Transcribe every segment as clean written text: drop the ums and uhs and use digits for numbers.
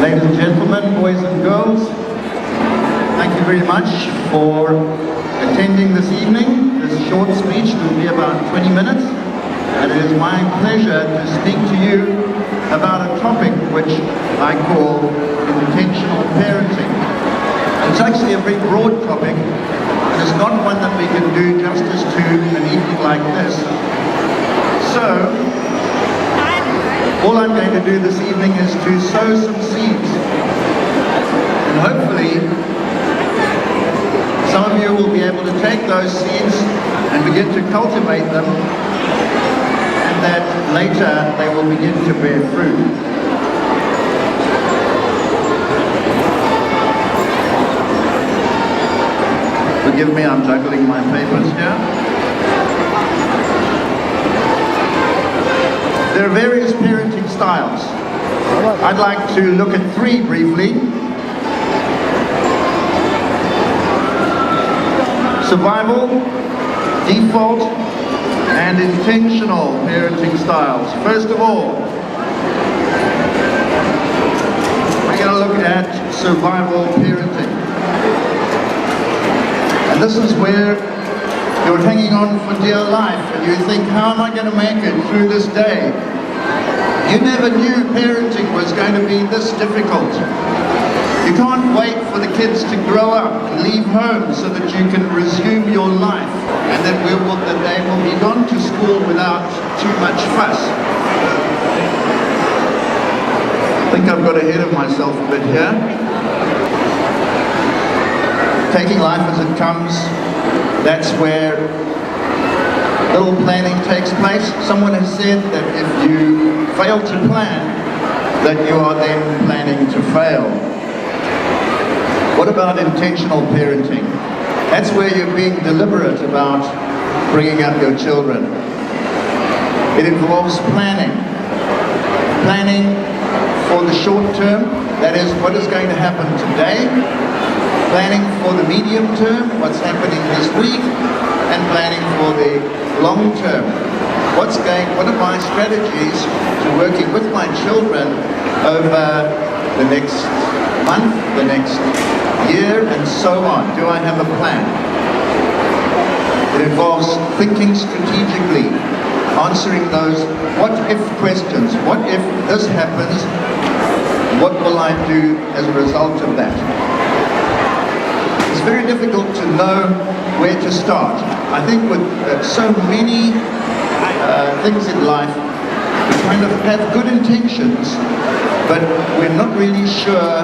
Ladies and gentlemen, boys and girls, thank you very much for attending this evening. This short speech will be about 20 minutes, and it is my pleasure to speak to you about a topic which I call intentional parenting. It's actually a very broad topic, and it's not one that we can do justice to an evening like this. So, all I'm going to do this evening is to sow some seeds. And hopefully, some of you will be able to take those seeds and begin to cultivate them, and that later they will begin to bear fruit. Forgive me, I'm juggling my papers here. There are various parenting styles. I'd like to look at three briefly. Survival, default, and intentional parenting styles. First of all, we're going to look at survival parenting. And this is where you're hanging on for dear life and you think, how am I going to make it through this day? You never knew parenting was going to be this difficult. You can't wait for the kids to grow up and leave home so that you can resume your life, and that they will be gone to school without too much fuss. I think I've got ahead of myself a bit here. Taking life as it comes, that's where little planning takes place. Someone has said that if you fail to plan, that you are then planning to fail. What about intentional parenting? That's where you're being deliberate about bringing up your children. It involves planning. Planning for the short term, that is what is going to happen today. Planning for the medium term, what's happening this week, and planning for the long term. What are my strategies to working with my children over the next month, the next year, and so on? Do I have a plan? It involves thinking strategically, answering those what-if questions. What if this happens? What will I do as a result of that? It's very difficult to know where to start. I think with so many things in life, we kind of have good intentions, but we're not really sure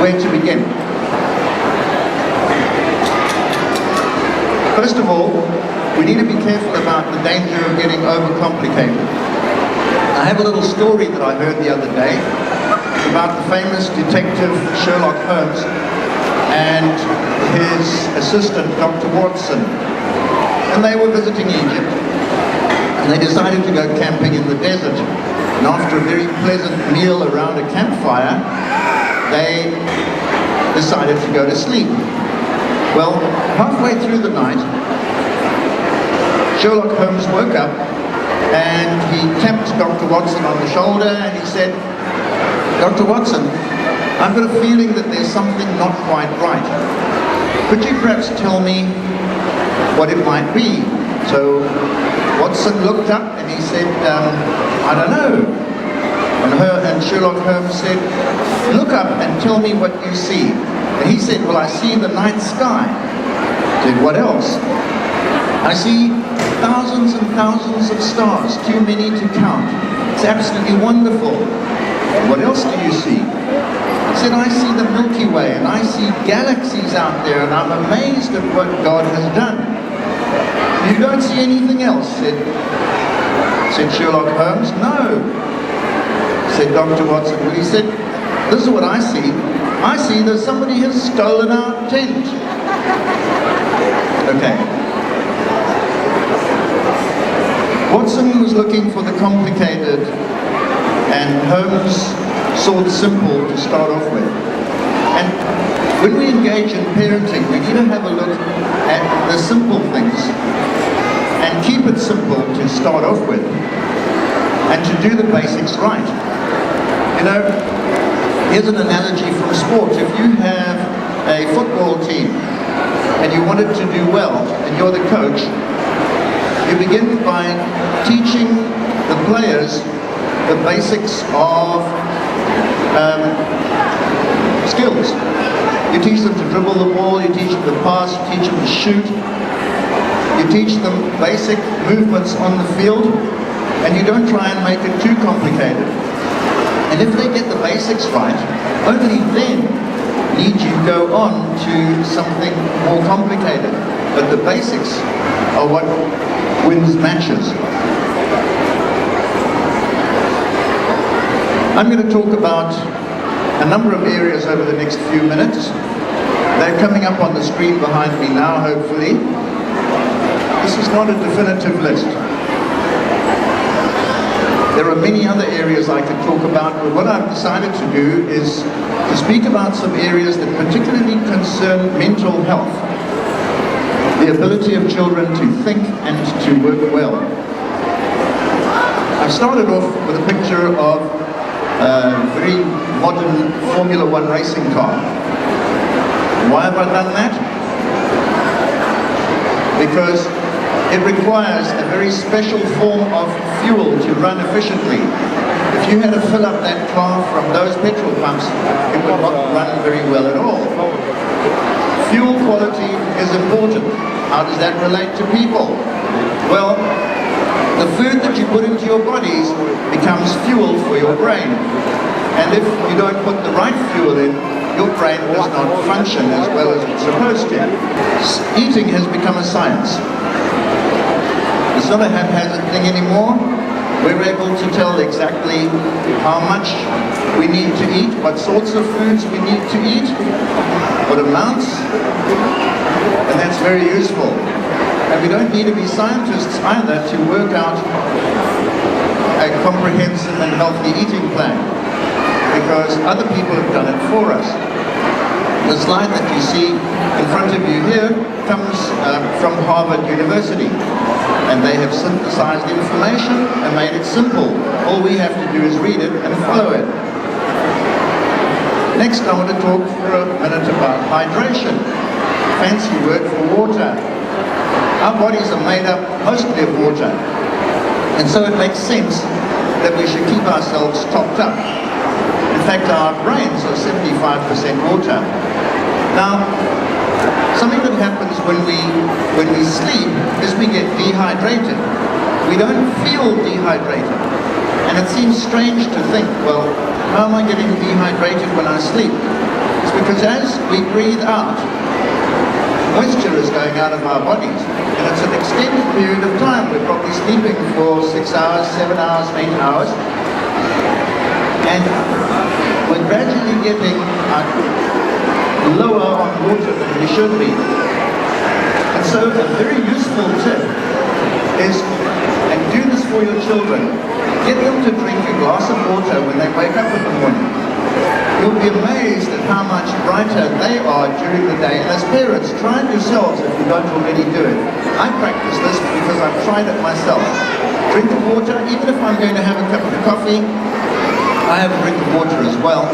where to begin. First of all, we need to be careful about the danger of getting overcomplicated. I have a little story that I heard the other day about the famous detective Sherlock Holmes and his assistant, Dr. Watson. And they were visiting Egypt, and they decided to go camping in the desert. And after a very pleasant meal around a campfire, they decided to go to sleep. Well, halfway through the night, Sherlock Holmes woke up and he tapped Dr. Watson on the shoulder and he said, "Dr. Watson, I've got a feeling that there's something not quite right. Could you perhaps tell me what it might be?" So Watson looked up and he said, "I don't know." And Sherlock Holmes said, "Look up and tell me what you see." And he said, "Well, I see the night sky." He said, "What else?" "I see thousands and thousands of stars, too many to count. It's absolutely wonderful." "What else do you see?" He said, "I see the Milky Way and I see galaxies out there and I'm amazed at what God has done." "You don't see anything else?" said Sherlock Holmes. "No," said Dr. Watson. Well, he said, "This is what I see. I see that somebody has stolen our tent." Okay. Watson was looking for the complicated, and Holmes saw the simple to start off with. And when we engage in parenting, we need to have a look at the simple things and keep it simple to start off with, and to do the basics right. You know, Here's an analogy from sport. If you have a football team and you want it to do well, and you're the coach, you begin by teaching the players the basics of skills. You teach them to dribble the ball, you teach them to pass, you teach them to shoot, you teach them basic movements on the field, and you don't try and make it too complicated. And if they get the basics right, only then need you go on to something more complicated. But the basics are what wins matches. I'm going to talk about a number of areas over the next few minutes. They're coming up on the screen behind me now, hopefully. This is not a definitive list. There are many other areas I could talk about, but what I've decided to do is to speak about some areas that particularly concern mental health, the ability of children to think and to work well. I've started off with a picture of a very modern Formula One racing car. Why have I done that? Because it requires a very special form of fuel to run efficiently. If you had to fill up that car from those petrol pumps, it would not run very well at all. Fuel quality is important. How does that relate to people? Well, the food that you put into your bodies becomes fuel for your brain. And if you don't put the right fuel in, your brain does not function as well as it's supposed to. Eating has become a science. It's not a haphazard thing anymore. We're able to tell exactly how much we need to eat, what sorts of foods we need to eat, what amounts, and that's very useful. And we don't need to be scientists either to work out a comprehensive and healthy eating plan, because other people have done it for us. The slide that you see in front of you here comes from Harvard University, and they have synthesized information and made it simple. All we have to do is read it and follow it. Next, I want to talk for a minute about hydration. Fancy word for water. Our bodies are made up mostly of water, and so it makes sense that we should keep ourselves topped up. In fact, our brains are 75% water. Now, something that happens when we sleep is we get dehydrated. We don't feel dehydrated. And it seems strange to think, well, how am I getting dehydrated when I sleep? It's because as we breathe out, moisture is going out of our bodies. And it's an extended period of time. We're probably sleeping for 6 hours, 7 hours, 8 hours. And we're gradually getting lower on water than we should be. And so a very useful tip is, and do this for your children, get them to drink a glass of water when they wake up in the morning. You'll be amazed at how much brighter they are during the day. And as parents, try it yourselves if you don't already do it. I practice this because I've tried it myself. Drink the water, even if I'm going to have a cup of coffee, I have a drink of water as well.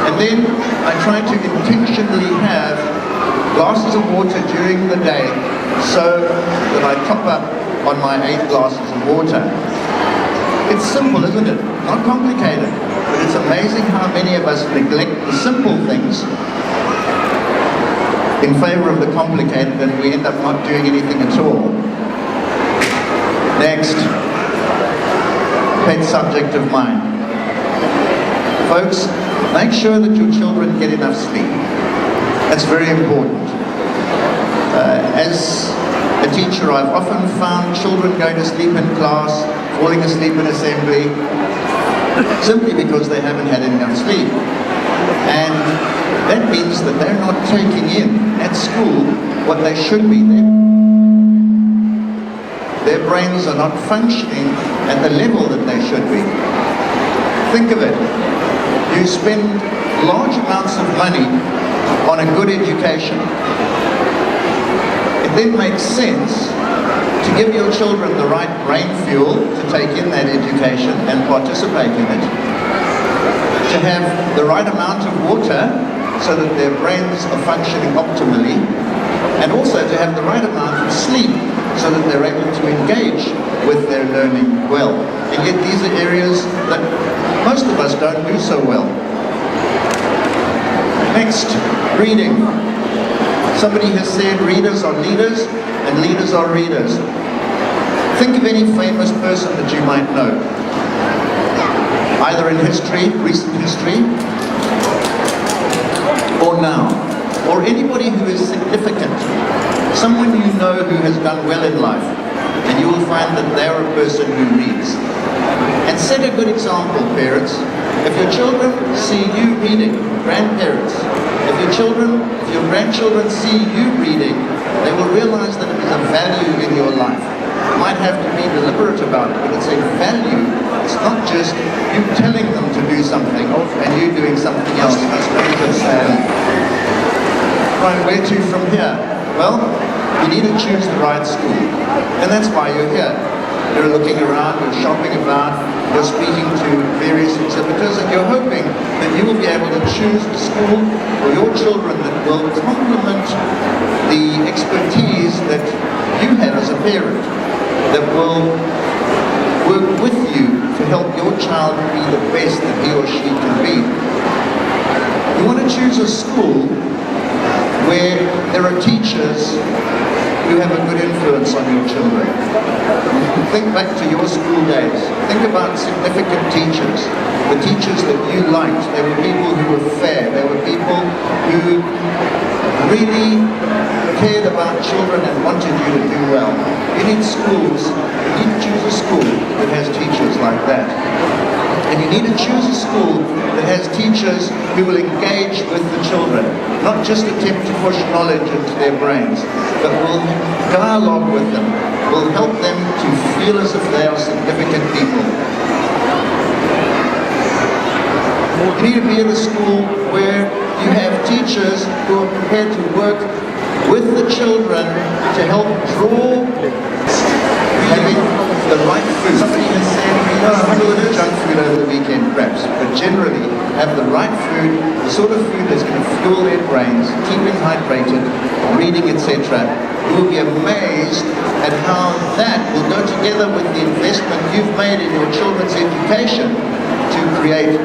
And then I try to intentionally have glasses of water during the day so that I top up on my 8 glasses of water. It's simple, isn't it? Not complicated. But it's amazing how many of us neglect the simple things in favor of the complicated, and we end up not doing anything at all. Next, pet subject of mine. Folks, make sure that your children get enough sleep. That's very important. As a teacher, I've often found children going to sleep in class, falling asleep in assembly, simply because they haven't had enough sleep. And that means that they're not taking in at school what they should be. Their brains are not functioning at the level that they should be. Think of it. You spend large amounts of money on a good education. It then makes sense to give your children the right brain fuel to take in that education and participate in it. To have the right amount of water so that their brains are functioning optimally, and also to have the right amount of sleep so that they're able to engage with their learning well. And yet these are areas that most of us don't do so well. Next, reading. Somebody has said readers are leaders and leaders are readers. Think of any famous person that you might know, either in history, recent history, or now, or anybody who is significant, someone you know who has done well in life, and you will find that they're a person who reads. And set a good example, parents. If your children see you reading, grandparents, if your grandchildren see you reading, they will realize that it is a value in your life. You might have to be deliberate about it, but it's a value. It's not just you telling them to do something and you doing something else. Right, where to from here? Well, you need to choose the right school, and that's why you're here. You're looking around, you're shopping about, you're speaking to various exhibitors, and you're hoping that you will be able to choose a school for your children that will complement the expertise that you have as a parent, that will work with you to help your child be the best that he or she can be. You want to choose a school where there are teachers who have a good influence on your children. Think back to your school days. Think about significant teachers, the teachers that you liked. They were people who were fair. They were people who really cared about children and wanted you to do well. You need schools, you need to choose a school that has teachers like that. And you need to choose a school that has teachers who will engage with the children, not just attempt to push knowledge into their brains, but will dialogue with them, will help them to feel as if they are significant people. You need to be in a school where you have teachers who are prepared to work with the children to help draw having the right food. Somebody has said, junk food over the weekend perhaps, but generally have the right food, the sort of food that's going to fuel their brains, keep them hydrated, reading, etc. You will be amazed at how that will go together with the investment you've made in your children's education to create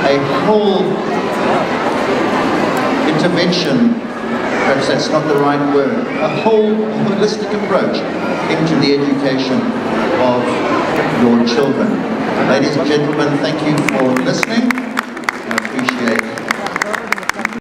a whole intervention, perhaps that's not the right word, a whole holistic approach into the education of your children. Ladies and gentlemen, thank you for listening.